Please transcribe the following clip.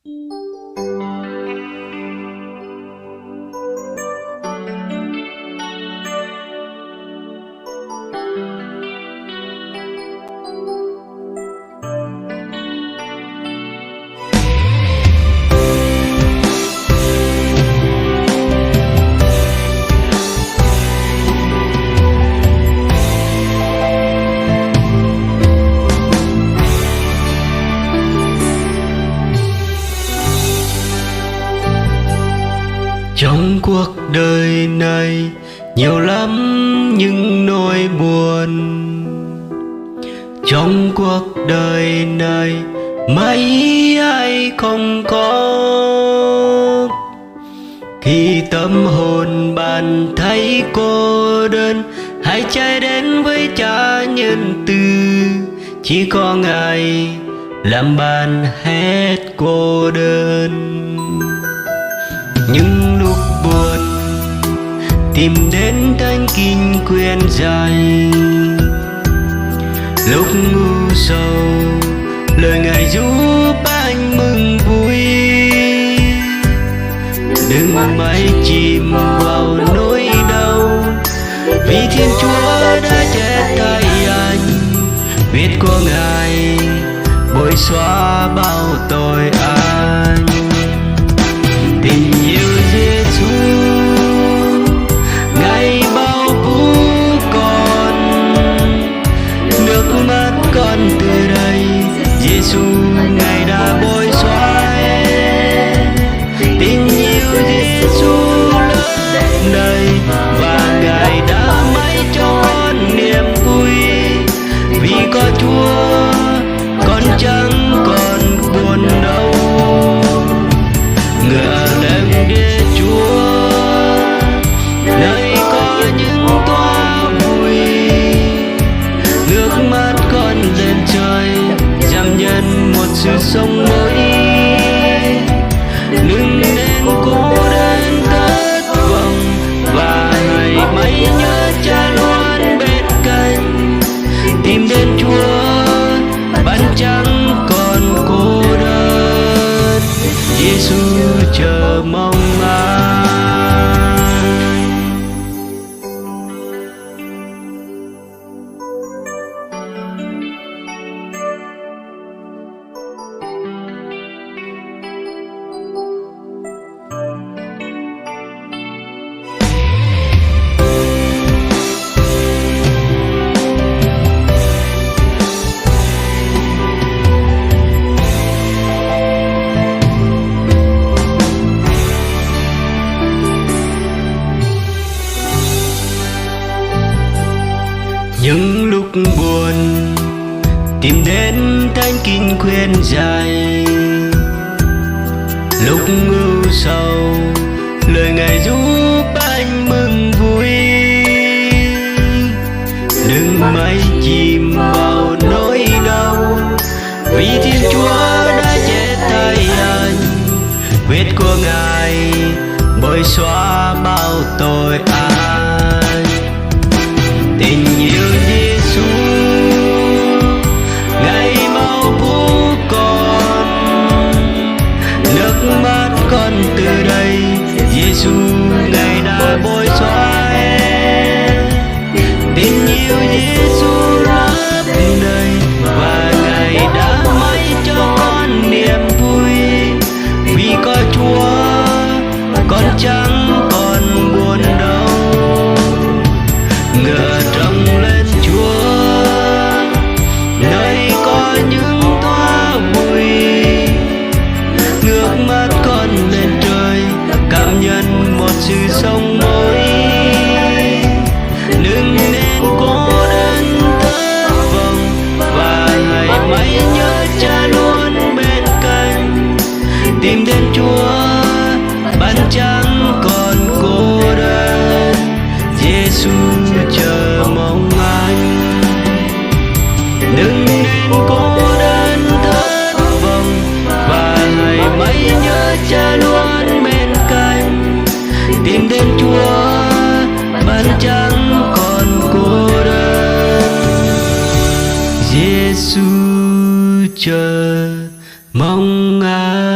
Trong cuộc đời này nhiều lắm những nỗi buồn. Trong cuộc đời này mấy ai không có. Khi tâm hồn bạn thấy cô đơn, hãy chạy đến với Cha nhân từ. Chỉ có Ngài làm bạn hết cô đơn. Những lúc buồn tìm đến Thánh Kinh khuyên dạy. Lúc ngu sầu lời Ngài giúp anh mừng vui. Đừng mãi chìm vào nỗi đau, vì Thiên Chúa đã chết thay anh. Huyết của Ngài bôi xóa bao tội anh. Tình yêu Giêsu Ngài bao phú con, nước mắt con từ đây Giêsu Ngài đã bôi xóa. Tình yêu Giêsu lớn đầy và Ngài đã mãi cho con niềm vui. Vì có Chúa con chẳng còn buồn đâu. Ngựa lên Địa Chúa nơi có những toa vui. Nước mắt con lên trời dằm nhân một sự sống mới. Đừng nên cô đơn thất vọng và hãy mãi nhớ Cha luôn bên cạnh. Tìm đến Chúa bạn chẳng còn cô đơn. Giêsu chờ mong anh. Những lúc buồn tìm đến Thánh Kinh khuyên dạy. Lúc ưu sầu lời Ngài giúp anh mừng vui. Đừng mãi chìm vào nỗi đau, vì Thiên Chúa đã chết thay anh. Huyết của Ngài bôi xóa bao tội anh. Tình yêu Giêsu Ngài bao phú con, nước mắt con từ đây Giêsu Ngài đã bôi xóa. Tình yêu Giêsu lấp đầy và Ngài đã mãi cho con niềm vui. Vì có Chúa con chẳng còn buồn đâu. Ngựa trông lên Chúa nơi có những toa vui. Nước mắt con lên trời cảm nhận một sự sống mới. Đừng nên cô đơn thất vọng và hãy mãi nhớ Cha luôn bên cạnh. Tìm đến Chúa bạn chẳng còn cô đơn. Giêsu chờ mong anh. Đừng nên cô đơn thất vọng và hãy mãi nhớ Cha luôn bên cạnh. Tìm đến Chúa bạn chẳng còn cô đơn. Giêsu chờ mong anh.